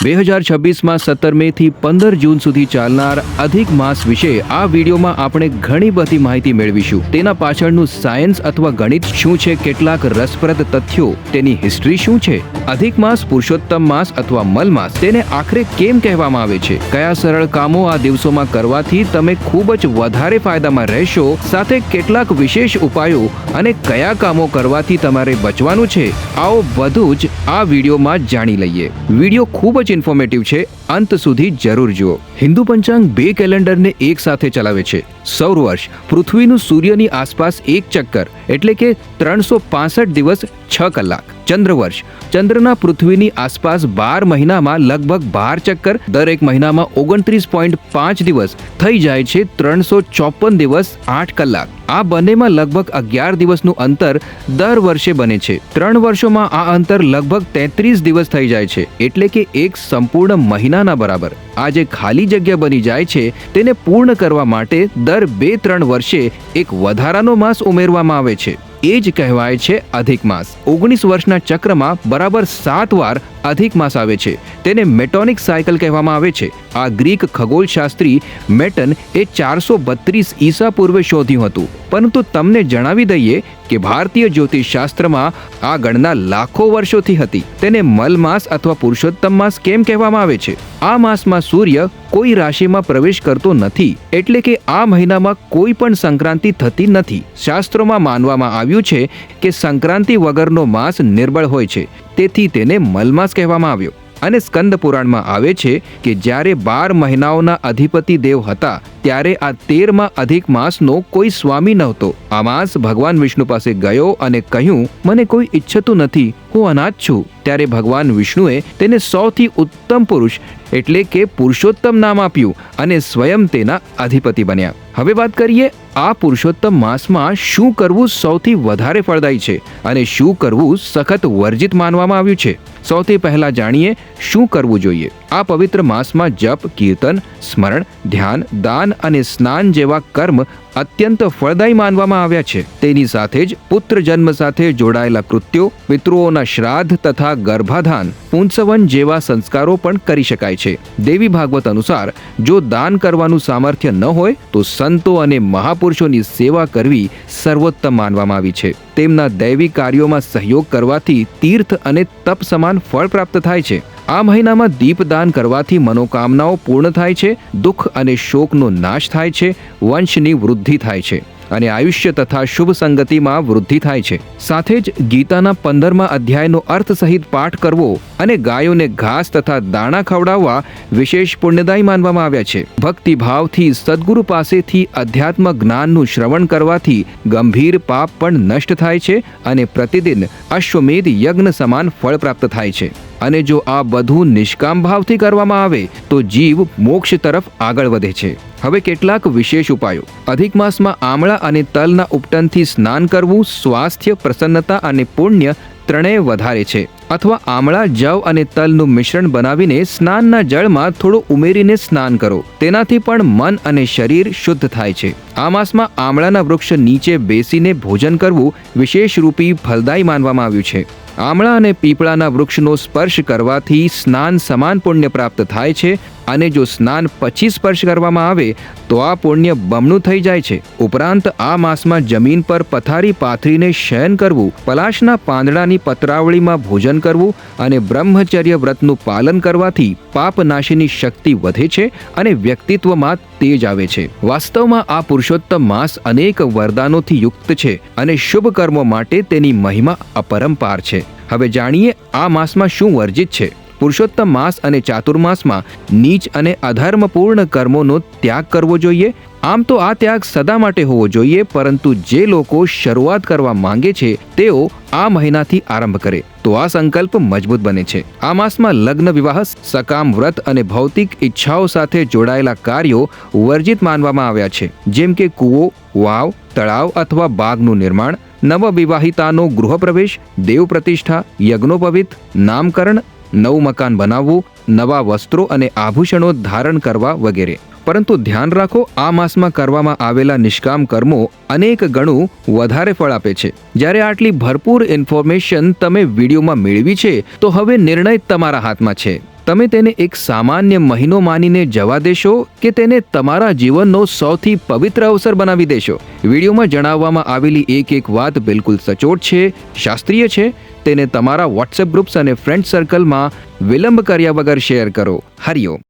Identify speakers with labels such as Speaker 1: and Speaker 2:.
Speaker 1: 2026માં 17 મે થી 15 જૂન સુધી ચાલનાર અધિક માસ વિશે આ વિડીયોમાં આપણે ઘણી બધી માહિતી મેળવીશું. તેના પાછળનું સાયન્સ અથવા ગણિત શું છે, કેટલાક રસપ્રદ તથ્યો, તેની હિસ્ટ્રી શું છે, અધિક માસ, પુરુષોત્તમ માસ અથવા મલ માસ, તેને આખરે કેમ કહેવામાં આવે છે, કયા સરળ કામો આ દિવસોમાં કરવાથી તમે ખૂબ જ વધારે ફાયદામાં રહેશો, સાથે કેટલાક વિશેષ ઉપાયો અને કયા કામો કરવાથી તમારે બચવાનું છે, આવો બધું જ આ વિડીયોમાં જાણી લઈએ. વિડીયો ખૂબ જ ઇન્ફોર્મેટિવ છે, અંત સુધી જરૂર જુઓ. હિન્દુ પંચાંગ 2 કેલેન્ડરને એક સાથે ચલાવે છે. સૌર વર્ષ પૃથ્વીનું સૂર્યની આસપાસ એક ચક્કર એટલે કે 365 દિવસ 6 કલાક. ચંદ્રવર્ષ ચંદ્રના પૃથ્વીની આસપાસ 12 મહિનામાં લગભગ 12 ચક્કર, દરેક મહિનામાં 29.5 દિવસ થઈ જાય છે 354 દિવસ 8 કલાક. આ બંનેમાં લગભગ 11 દિવસનું અંતર દર વર્ષે બને છે. 3 વર્ષોમાં આ અંતર લગભગ 33 દિવસ થઈ જાય છે, એટલે કે એક સંપૂર્ણ મહિનાના બરાબર. આ જે ખાલી જગ્યા બની જાય છે તેને પૂર્ણ કરવા માટે દર 2-3 વર્ષે એક વધારાનો માસ ઉમેરવામાં આવે છે. એ જ કહેવાય છે અધિક માસ. 19 વર્ષના ચક્રમાં બરાબર 7 વાર અધિક માસ આવે છે. તેને મેટોનિક સાયકલ કહેવામાં આવે છે. આ ગ્રીક ખગોળશાસ્ત્રી મેટન એ 432 ઈસા પૂર્વે શોધ્યું હતું. પરંતુ તમને જણાવી દઈએ કે ભારતીય જ્યોતિષશાસ્ત્રમાં આ ગણના લાખો વર્ષોથી હતી. તેને મલ માસ અથવા પુરુષોત્તમ માસ કેમ કહેવામાં આવે છે? આ માસમાં સૂર્ય કોઈ રાશિમાં પ્રવેશ કરતો નથી, એટલે કે આ મહિનામાં કોઈ પણ સંક્રાંતિ થતી નથી. શાસ્ત્રોમાં માનવામાં આવ્યું છે કે સંક્રાંતિ વગરનો માસ નિર્બળ હોય છે, તેથી તેને મલમાસ કહેવામાં આવ્યો. અને સ્કંદ પુરાણમાં આવે છે કે જ્યારે 12 મહિનાઓના અધિપતિ દેવ હતા ત્યારે આ 13મા અધિક માસનો કોઈ સ્વામી નહોતો. આ માસ ભગવાન વિષ્ણુ પાસે ગયો અને કહ્યું, મને કોઈ ઈચ્છતું નથી, હું અનાથ છું. ત્યારે ભગવાન વિષ્ણુએ તેને સૌથી ઉત્તમ પુરુષ એટલે કે પુરુષોત્તમ નામ આપ્યું અને સ્વયં તેના અધિપતિ બન્યા. હવે વાત કરીએ આ પુરુષોત્તમ માસમાં શું કરવું સૌથી વધારે ફળદાયી છે અને શું કરવું સખત વર્જિત માનવામાં આવ્યું છે. સૌથી પહેલા જાણીએ શું કરવું જોઈએ. આ પવિત્ર માસમાં જપ, કીર્તન, સ્મરણ, ધ્યાન, દાન અને સ્નાન જેવા કર્મ અત્યંત ફળદાયી માનવામાં આવ્યા છે. તેની સાથે જ પુત્ર જન્મ સાથે જોડાયેલા કૃત્યો, પિતૃઓના શ્રાદ્ધ તથા ગર્ભાધાન, પુંસવન જેવા સંસ્કારો પણ કરી શકાય છે. દેવી ભાગવત અનુસાર જો દાન કરવાનું સામર્થ્ય ન હોય તો સંતો અને મહાપુરુષોની સેવા કરવી સર્વોત્તમ માનવામાં આવી છે. તેમના દૈવી કાર્યોમાં સહયોગ કરવાથી તીર્થ અને તપ સમાન ફળ પ્રાપ્ત થાય છે. આ મહિનામાં દીપદાન કરવાથી મનોકામનાઓ પૂર્ણ થાય છે, દુઃખ અને શોકનો નાશ થાય છે, વંશની વૃદ્ધિ થાય છે અને આયુષ્ય તથા શુભ સંગતિમાં વૃદ્ધિ થાય છે. સાથે જ ગીતાના 15મા અધ્યાયનો અર્થ સહિત પાઠ કરવો અને ગાયોને ઘાસ તથા દાણા ખવડાવવા વિશેષ પુણ્યદાયી માનવામાં આવ્યા છે. ભક્તિભાવથી સદગુરુ પાસેથી અધ્યાત્મ જ્ઞાનનું શ્રવણ કરવાથી ગંભીર પાપ પણ નષ્ટ થાય છે અને પ્રતિદિન અશ્વમેધ યજ્ઞ સમાન ફળ પ્રાપ્ત થાય છે. અને જો આ બધું નિષ્કામ ભાવથી કરવામાં આવે તો જીવ મોક્ષ તરફ આગળ વધે છે. હવે કેટલાક વિશેષ ઉપાયો. અધિક માસમાં આમળા અને તલના ઉપટનથી સ્નાન કરવું સ્વાસ્થ્ય, પ્રસન્નતા અને પુણ્ય ત્રણેય વધારે છે. અથવા આમળા, જવ અને તલનું મિશ્રણ બનાવીને સ્નાનના જળમાં થોડું ઉમેરીને સ્નાન કરો. તેનાથી પણ મન અને શરીર શુદ્ધ થાય છે. આ માસમાં આમળાના વૃક્ષ નીચે બેસીને ભોજન કરવું વિશેષ રૂપી ફલદાયી માનવામાં આવ્યું છે. આમળા અને પીપળાના વૃક્ષનો સ્પર્શ કરવાથી સ્નાન સમાન પુણ્ય પ્રાપ્ત થાય છે અને જો સ્નાન પછી સ્પર્શ કરવામાં આવે તો આ પુણ્ય બમણું થઈ જાય છે. ઉપરાંત આ માસમાં જમીન પર પથારી પાથરીને શયન કરવું, પલાશના પાંદડાની પતરાવળીમાં ભોજન કરવું અને બ્રહ્મચર્ય વ્રતનું પાલન કરવાથી પાપનાશીની શક્તિ વધે છે અને વ્યક્તિત્વમાં તેજ આવે છે. વાસ્તવમાં આ પુરુષોત્તમ માસ અનેક વરદાનોથી યુક્ત છે અને શુભ કર્મો માટે તેની મહિમા અપરંપાર છે. હવે જાણીએ આ માસમાં શું વર્જિત છે. પુરુષોત્તમ માસ અને ચાતુર્માસમાં નીચ અને અધર્મપૂર્ણ કર્મોનો ત્યાગ કરવો જોઈએ. આમ તો આ ત્યાગ સદા માટે હોવો જોઈએ, પરંતુ જે લોકો શરૂઆત કરવા માંગે છે તેઓ આ મહિનાથી આરંભ કરે તો આ સંકલ્પ મજબૂત બને છે. આ માસમાં લગ્ન, વિવાહ, સકામ વ્રત અને ભૌતિક ઈચ્છાઓ સાથે જોડાયેલા કાર્યો વર્જિત માનવામાં આવ્યા છે, જેમ કે કૂવો, વાવ, તળાવ અથવા બાગનું નિર્માણ, નવવિવાહિતાનો ગૃહપ્રવેશ, દેવ પ્રતિષ્ઠા, યજ્ઞોપવિત, નામકરણ, નવું મકાન બનાવવું, નવા વસ્ત્રો અને આભૂષણો ધારણ કરવા વગેરે. પરંતુ ધ્યાન રાખો, આ માસમાં કરવામાં આવેલા નિષ્કામ કર્મો અનેક ગણું વધારે ફળ આપે છે. જ્યારે આટલી ભરપૂર ઇન્ફોર્મેશન તમે વિડીયોમાં મેળવી છે તો હવે નિર્ણય તમારા હાથમાં છે. તમે તેને એક સામાન્ય મહિનો માનીને જવા દેશો કે તેને તમારા જીવનનો સૌથી પવિત્ર અવસર બનાવી દેશો? વિડીયોમાં જણાવવામાં આવેલી એક વાત બિલકુલ સચોટ છે, શાસ્ત્રીય છે. તેને તમારા વોટ્સએપ ગ્રુપ્સ અને ફ્રેન્ડ સર્કલમાં વિલંબ કર્યા વગર શેર કરો. હરિઓમ.